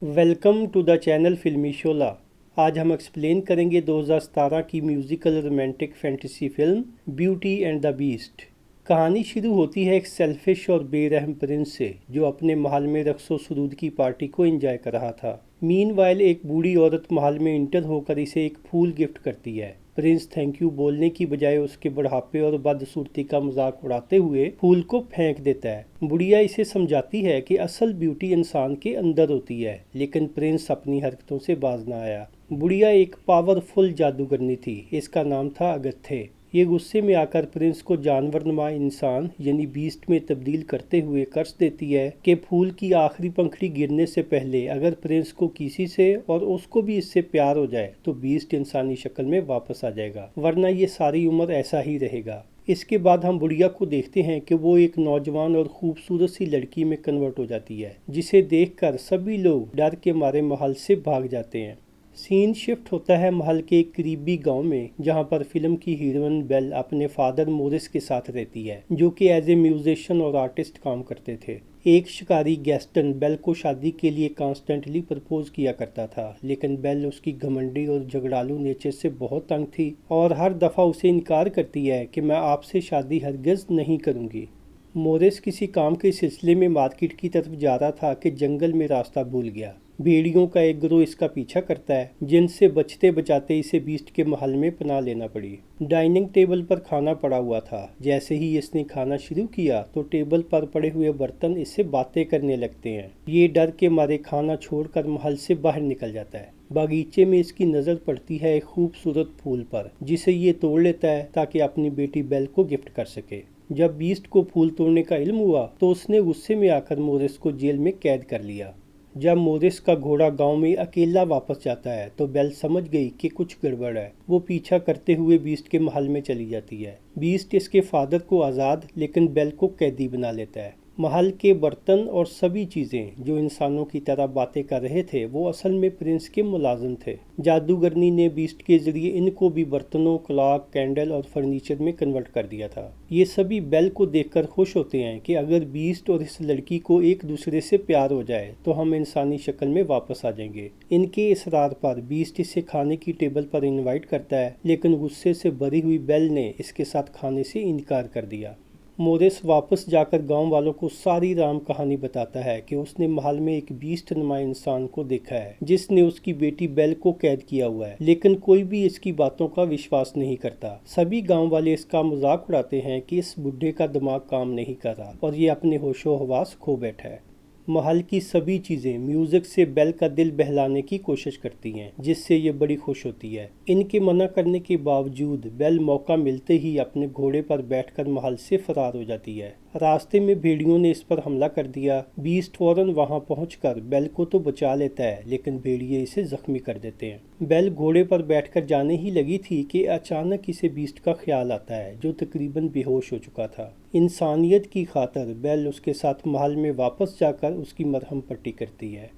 Welcome to the channel फिल्मी शोला। आज हम एक्सप्लेन करेंगे 2017 की musical romantic fantasy film beauty and the beast. कहानी शुरू होती है एक सेल्फिश और बेरहम प्रिंस से जो अपने महल में रक्सो सुरूद की पार्टी को एंजॉय कर रहा था। मीनवाइल एक बूढ़ी औरत महल में इंटर होकर इसे एक फूल गिफ्ट करती है। प्रिंस थैंक यू बोलने की बजाय उसके बुढ़ापे और बदसूरती का मजाक उड़ाते हुए फूल को फेंक देता है। बुढ़िया इसे समझाती है कि असल ब्यूटी इंसान के अंदर होती है, लेकिन प्रिंस अपनी हरकतों से बाज ना आया। बुढ़िया एक पावरफुल जादूगरनी थी, इसका नाम था अगत्थे। ये गुस्से में आकर प्रिंस को जानवरनुमा इंसान यानी बीस्ट में तब्दील करते हुए कर्ज देती है कि फूल की आखिरी पंखड़ी गिरने से पहले अगर प्रिंस को किसी से और उसको भी इससे प्यार हो जाए तो बीस्ट इंसानी शक्ल में वापस आ जाएगा, वरना ये सारी उम्र ऐसा ही रहेगा। इसके बाद हम बुढ़िया को देखते हैं कि वो एक नौजवान और खूबसूरत सी लड़की में कन्वर्ट हो जाती है, जिसे देखकर सभी लोग डर के मारे महल से भाग जाते हैं। सीन शिफ्ट होता है महल के एक करीबी गांव में, जहां पर फिल्म की हीरोइन बेल अपने फादर मोरिस के साथ रहती है, जो कि एज ए म्यूजिशियन और आर्टिस्ट काम करते थे। एक शिकारी गैस्टन बेल को शादी के लिए कॉन्स्टेंटली प्रपोज किया करता था, लेकिन बेल उसकी घमंडी और झगड़ालू नेचर से बहुत तंग थी और हर दफ़ा उसे इनकार करती है कि मैं आपसे शादी हरगिज़ नहीं करूँगी। मोरिस किसी काम के सिलसिले में मार्केट की तरफ जा रहा था कि जंगल में रास्ता भूल गया। भेड़ियों का एक गिरोह इसका पीछा करता है, जिनसे बचते बचाते इसे बीस्ट के महल में पनाह लेना पड़ी। डाइनिंग टेबल पर खाना पड़ा हुआ था। जैसे ही इसने खाना शुरू किया तो टेबल पर पड़े हुए बर्तन इससे बातें करने लगते हैं। ये डर के मारे खाना छोड़कर महल से बाहर निकल जाता है। बागीचे में इसकी नज़र पड़ती है एक खूबसूरत फूल पर, जिसे ये तोड़ लेता है ताकि अपनी बेटी बेल को गिफ्ट कर सके। जब बीस्ट को फूल तोड़ने का इल्म हुआ तो उसने गुस्से में आकर मोरिस को जेल में कैद कर लिया। जब मोरिस का घोड़ा गांव में अकेला वापस जाता है तो बेल समझ गई कि कुछ गड़बड़ है। वो पीछा करते हुए बीस्ट के महल में चली जाती है। बीस्ट इसके फादर को आज़ाद लेकिन बेल को कैदी बना लेता है। महल के बर्तन और सभी चीज़ें जो इंसानों की तरह बातें कर रहे थे वो असल में प्रिंस के मुलाजिम थे। जादूगरनी ने बीस्ट के ज़रिए इनको भी बर्तनों, क्लॉक, कैंडल और फर्नीचर में कन्वर्ट कर दिया था। ये सभी बेल को देखकर खुश होते हैं कि अगर बीस्ट और इस लड़की को एक दूसरे से प्यार हो जाए तो हम इंसानी शक्ल में वापस आ जाएंगे। इनके इसरार पर बीस्ट इसे खाने की टेबल पर इनवाइट करता है, लेकिन गुस्से से भरी हुई बेल ने इसके साथ खाने से इनकार कर दिया। मोरिस वापस जाकर गांव वालों को सारी राम कहानी बताता है कि उसने महल में एक बीस्ट नुमा इंसान को देखा है जिसने उसकी बेटी बेल को कैद किया हुआ है, लेकिन कोई भी इसकी बातों का विश्वास नहीं करता। सभी गांव वाले इसका मजाक उड़ाते हैं कि इस बुढ़े का दिमाग काम नहीं कर रहा और ये अपने होशो हवास खो बैठा है। महल की सभी चीज़ें म्यूज़िक से बेल का दिल बहलाने की कोशिश करती हैं, जिससे ये बड़ी खुश होती है। इनके मना करने के बावजूद बेल मौका मिलते ही अपने घोड़े पर बैठकर महल से फरार हो जाती है। रास्ते में भेड़ियों ने इस पर हमला कर दिया। बीस्ट फौरन वहां पहुंचकर बेल को तो बचा लेता है, लेकिन भेड़िए इसे जख्मी कर देते हैं। बेल घोड़े पर बैठकर जाने ही लगी थी कि अचानक इसे बीस्ट का ख्याल आता है, जो तकरीबन बेहोश हो चुका था। इंसानियत की खातर बेल उसके साथ महल में वापस जाकर उसकी मरहम पट्टी करती है।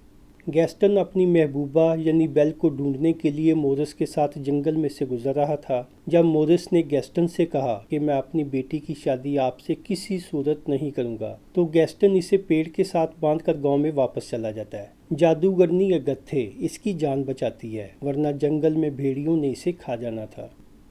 गैस्टन अपनी महबूबा यानी बेल को ढूंढने के लिए मोरिस के साथ जंगल में से गुजर रहा था, जब मोरिस ने गैस्टन से कहा कि मैं अपनी बेटी की शादी आपसे किसी सूरत नहीं करूंगा, तो गैस्टन इसे पेड़ के साथ बांधकर गांव में वापस चला जाता है। जादूगरनी अगत्थे इसकी जान बचाती है, वरना जंगल में भेड़ियों ने इसे खा जाना था।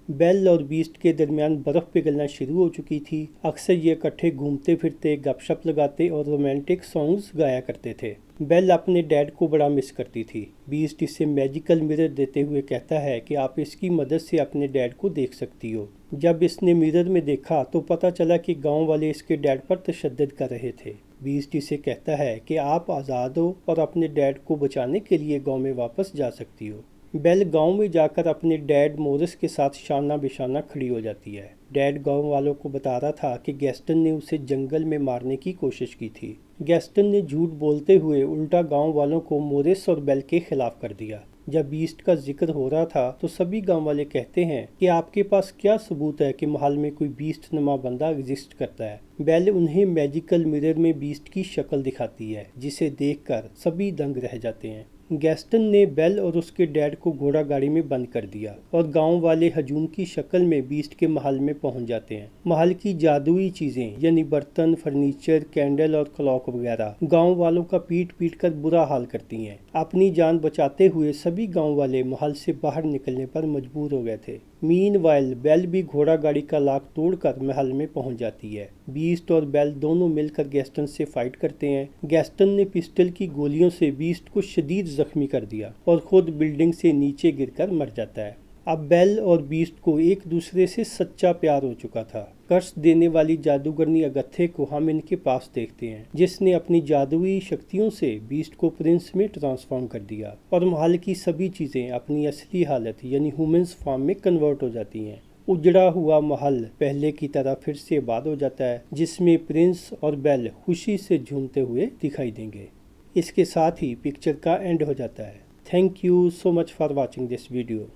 बेल और बीस्ट के दरमियान बर्फ़ पिघलना शुरू हो चुकी थी। अक्सर ये इकट्ठे घूमते फिरते, गपशप लगाते और रोमांटिक सॉन्ग्स गाया करते थे। बेल अपने डैड को बड़ा मिस करती थी। बीस्ट इसे मैजिकल मिरर देते हुए कहता है कि आप इसकी मदद से अपने डैड को देख सकती हो। जब इसने मिरर में देखा तो पता चला कि गांव वाले इसके डैड पर तशद्दुद कर रहे थे। बीस्ट इसे कहता है कि आप आज़ाद हो और अपने डैड को बचाने के लिए गाँव में वापस जा सकती हो। बेल गांव में जाकर अपने डैड मोरिस के साथ शाना बिशाना खड़ी हो जाती है। डैड गांव वालों को बता रहा था कि गैस्टन ने उसे जंगल में मारने की कोशिश की थी। गैस्टन ने झूठ बोलते हुए उल्टा गांव वालों को मोरिस और बेल के खिलाफ कर दिया। जब बीस्ट का जिक्र हो रहा था तो सभी गांव वाले कहते हैं कि आपके पास क्या सबूत है कि महल में कोई बीस्ट नुमा बंदा एग्जिस्ट करता है। बेल उन्हें मैजिकल मिरर में बीस्ट की शक्ल दिखाती है, जिसे देखकर सभी दंग रह जाते हैं। गैस्टन ने बेल और उसके डैड को घोड़ा गाड़ी में बंद कर दिया और गांव वाले हजूम की शक्ल में बीस्ट के महल में पहुंच जाते हैं। महल की जादुई चीजें यानी बर्तन, फर्नीचर, कैंडल और क्लॉक वगैरह गांव वालों का पीट पीट कर बुरा हाल करती हैं। अपनी जान बचाते हुए सभी गांव वाले महल से बाहर निकलने पर मजबूर हो गए थे। मीनवाइल बेल भी घोड़ा गाड़ी का लॉक तोड़कर महल में पहुंच जाती है। बीस्ट और बेल दोनों मिलकर गैस्टन से फाइट करते हैं। गैस्टन ने पिस्टल की गोलियों से बीस्ट को शदीद जख्मी कर दिया और खुद बिल्डिंग से नीचे गिरकर मर जाता है। अब बेल और बीस्ट को एक दूसरे से सच्चा प्यार हो चुका था। कर्स देने वाली जादूगरनी अगत्थे को हम इनके पास देखते हैं, जिसने अपनी जादुई शक्तियों से बीस्ट को प्रिंस में ट्रांसफॉर्म कर दिया और महल की सभी चीज़ें अपनी असली हालत यानी ह्यूमंस फॉर्म में कन्वर्ट हो जाती हैं। उजड़ा हुआ महल पहले की तरह फिर से आबाद हो जाता है, जिसमें प्रिंस और बेल खुशी से झूमते हुए दिखाई देंगे। इसके साथ ही पिक्चर का एंड हो जाता है। Thank you so much for watching this video.